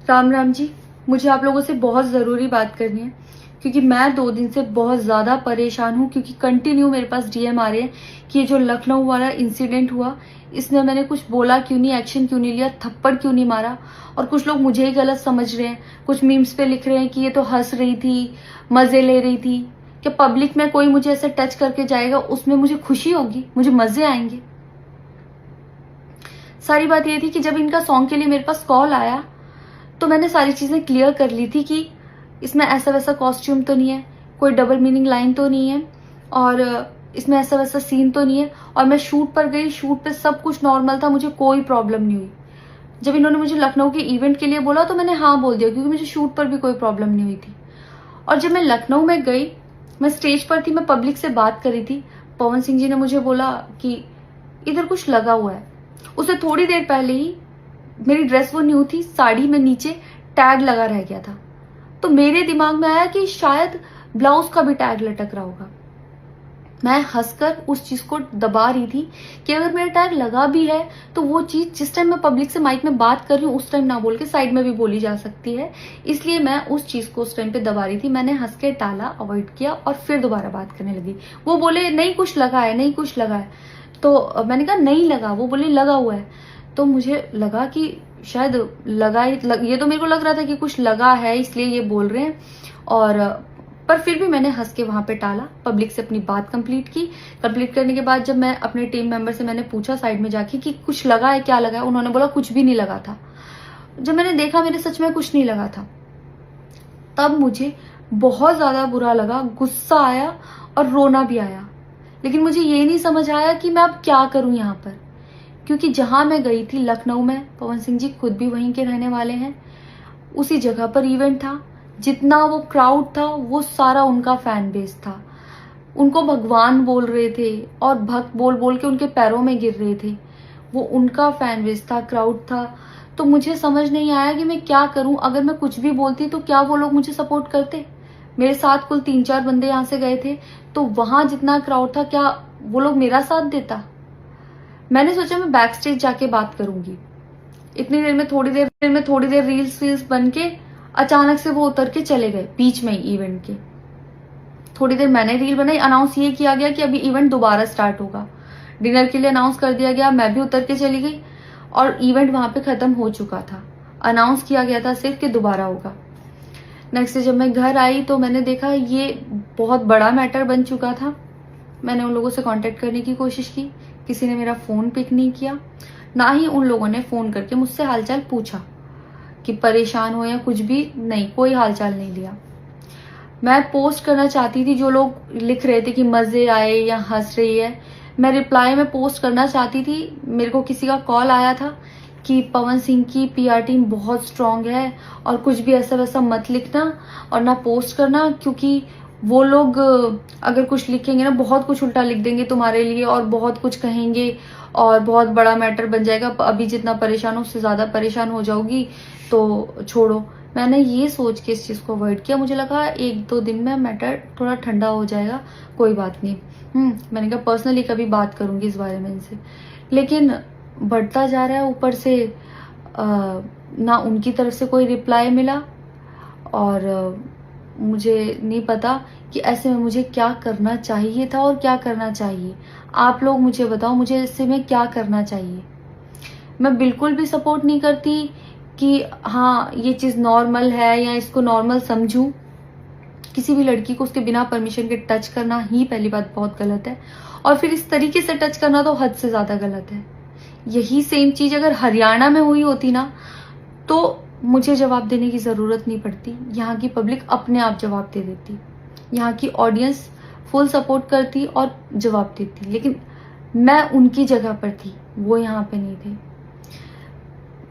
राम राम जी। मुझे आप लोगों से बहुत ज़रूरी बात करनी है क्योंकि मैं 2 दिन से बहुत ज़्यादा परेशान हूँ क्योंकि कंटिन्यू मेरे पास डीएम आ रहे हैं कि ये जो लखनऊ वाला इंसिडेंट हुआ इसमें मैंने कुछ बोला क्यों नहीं, एक्शन क्यों नहीं लिया, थप्पड़ क्यों नहीं मारा। और कुछ लोग मुझे ही गलत समझ रहे हैं, कुछ मीम्स पे लिख रहे हैं कि ये तो हंस रही थी, मज़े ले रही थी। कि पब्लिक में कोई मुझे ऐसे टच करके जाएगा उसमें मुझे खुशी होगी, मुझे मज़े आएंगे। सारी बात ये थी कि जब इनका सॉन्ग के लिए मेरे पास कॉल आया तो मैंने सारी चीज़ें क्लियर कर ली थी कि इसमें ऐसा वैसा कॉस्ट्यूम तो नहीं है, कोई डबल मीनिंग लाइन तो नहीं है और इसमें ऐसा वैसा सीन तो नहीं है। और मैं शूट पर गई, शूट पे सब कुछ नॉर्मल था, मुझे कोई प्रॉब्लम नहीं हुई। जब इन्होंने मुझे लखनऊ के इवेंट के लिए बोला तो मैंने हाँ बोल दिया क्योंकि मुझे शूट पर भी कोई प्रॉब्लम नहीं हुई थी। और जब मैं लखनऊ में गई, मैं स्टेज पर थी, मैं पब्लिक से बात करी थी, पवन सिंह जी ने मुझे बोला कि इधर कुछ लगा हुआ है। उससे थोड़ी देर पहले ही मेरी ड्रेस वो न्यू थी, साड़ी में नीचे टैग लगा रह गया था। तो मेरे दिमाग में आया कि शायद ब्लाउज का भी टैग लटक रहा होगा। मैं हंसकर उस चीज को दबा रही थी कि अगर मेरा टैग लगा भी है तो वो चीज जिस टाइम मैं पब्लिक से माइक में बात कर रही हूँ उस टाइम ना बोल के साइड में भी बोली जा सकती है, इसलिए मैं उस चीज को उस टाइम पे दबा रही थी। मैंने हंस के टाला, अवॉइड किया और फिर दोबारा बात करने लगी। वो बोले नहीं कुछ लगा है, नहीं कुछ लगा है। तो मैंने कहा नहीं लगा, वो बोले लगा हुआ है। तो मुझे लगा कि शायद ये तो मेरे को लग रहा था कि कुछ लगा है इसलिए ये बोल रहे हैं। और पर फिर भी मैंने हंस के वहां पे टाला, पब्लिक से अपनी बात कंप्लीट की। कंप्लीट करने के बाद जब मैं अपने टीम मेंबर से मैंने पूछा साइड में जाके कि कुछ लगा है, क्या लगा है, उन्होंने बोला कुछ भी नहीं लगा था। जब मैंने देखा मेरे सच में कुछ नहीं लगा था, तब मुझे बहुत ज्यादा बुरा लगा, गुस्सा आया और रोना भी आया। लेकिन मुझे ये नहीं समझ आया कि मैं अब क्या करूं यहाँ पर, क्योंकि जहां मैं गई थी लखनऊ में, पवन सिंह जी खुद भी वहीं के रहने वाले हैं, उसी जगह पर इवेंट था। जितना वो क्राउड था वो सारा उनका फैन बेस था। उनको भगवान बोल रहे थे और भक्त बोल बोल के उनके पैरों में गिर रहे थे। वो उनका फैन बेस था, क्राउड था। तो मुझे समझ नहीं आया कि मैं क्या करूं। अगर मैं कुछ भी बोलती तो क्या वो लोग मुझे सपोर्ट करते। मेरे साथ कुल 3-4 बंदे यहाँ से गए थे, तो वहां जितना क्राउड था क्या वो लोग मेरा साथ देता। मैंने सोचा मैं बैक स्टेज जाके बात करूंगी। इतनी देर में थोड़ी देर रील्स बन के अचानक से वो उतर के चले गए बीच में ही इवेंट के। थोड़ी देर मैंने रील बनाई, अनाउंस ये किया गया कि अभी इवेंट दोबारा स्टार्ट होगा। डिनर के लिए अनाउंस कर दिया गया, मैं भी उतर के चली गई और इवेंट वहां पे खत्म हो चुका था। अनाउंस किया गया था सिर्फ कि दोबारा होगा। नेक्स्ट डे जब मैं घर आई तो मैंने देखा ये बहुत बड़ा मैटर बन चुका था। मैंने उन लोगों से कांटेक्ट करने की कोशिश की, किसी ने मेरा फोन पिक नहीं किया, ना ही उन लोगों ने फोन करके मुझसे हालचाल पूछा कि परेशान हो या कुछ भी नहीं, कोई हालचाल नहीं लिया। मैं पोस्ट करना चाहती थी, जो लोग लिख रहे थे कि मजे आए या हंस रही है, मैं रिप्लाई में पोस्ट करना चाहती थी। मेरे को किसी का कॉल आया था कि पवन सिंह की पीआर टीम बहुत स्ट्रांग है और कुछ भी ऐसा वैसा मत लिखना और ना पोस्ट करना, क्योंकि वो लोग अगर कुछ लिखेंगे ना बहुत कुछ उल्टा लिख देंगे तुम्हारे लिए और बहुत कुछ कहेंगे और बहुत बड़ा मैटर बन जाएगा। अभी जितना परेशान हो उससे ज्यादा परेशान हो जाओगी, तो छोड़ो। मैंने ये सोच के इस चीज को अवॉइड किया। मुझे लगा 1-2 दिन में मैटर थोड़ा ठंडा हो जाएगा, कोई बात नहीं। मैंने कहा पर्सनली कभी बात करूंगी इस बारे में इनसे। लेकिन बढ़ता जा रहा है, ऊपर से ना उनकी तरफ से कोई रिप्लाई मिला और मुझे नहीं पता कि ऐसे में मुझे क्या करना चाहिए था और क्या करना चाहिए। आप लोग मुझे बताओ, मुझे ऐसे में क्या करना चाहिए। मैं बिल्कुल भी सपोर्ट नहीं करती कि हाँ ये चीज नॉर्मल है या इसको नॉर्मल समझूं। किसी भी लड़की को उसके बिना परमिशन के टच करना ही पहली बात बहुत गलत है, और फिर इस तरीके से टच करना तो हद से ज्यादा गलत है। यही सेम चीज अगर हरियाणा में हुई होती ना तो मुझे जवाब देने की जरूरत नहीं पड़ती, यहाँ की पब्लिक अपने आप जवाब दे देती, यहाँ की ऑडियंस फुल सपोर्ट करती और जवाब देती। लेकिन मैं उनकी जगह पर थी, वो यहाँ पे नहीं थे।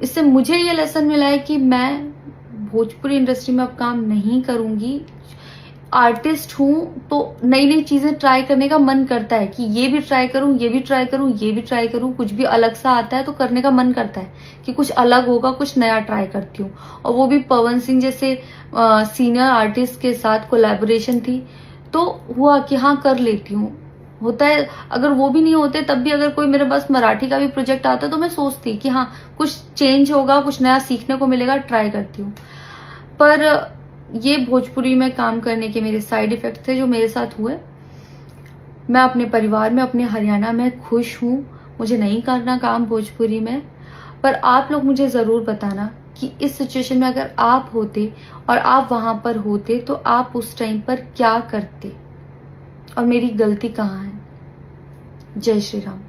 इससे मुझे ये लेसन मिला है कि मैं भोजपुरी इंडस्ट्री में अब काम नहीं करूंगी। आर्टिस्ट हूं तो नई नई चीजें ट्राई करने का मन करता है कि ये भी ट्राई करूं, ये भी ट्राई करूं, ये भी ट्राई करूं। कुछ भी अलग सा आता है तो करने का मन करता है कि कुछ अलग होगा, कुछ नया ट्राई करती हूँ। और वो भी पवन सिंह जैसे सीनियर आर्टिस्ट के साथ कोलैबोरेशन थी तो हुआ कि हाँ कर लेती हूँ। होता है। अगर वो भी नहीं होते तब भी अगर कोई मेरे पास मराठी का भी प्रोजेक्ट आता तो मैं सोचती कि हाँ कुछ चेंज होगा, कुछ नया सीखने को मिलेगा, ट्राई करती हूँ। पर ये भोजपुरी में काम करने के मेरे साइड इफेक्ट थे जो मेरे साथ हुए। मैं अपने परिवार में, अपने हरियाणा में खुश हूँ, मुझे नहीं करना काम भोजपुरी में। पर आप लोग मुझे ज़रूर बताना कि इस सिचुएशन में अगर आप होते और आप वहाँ पर होते तो आप उस टाइम पर क्या करते और मेरी गलती कहाँ है। जय श्री राम।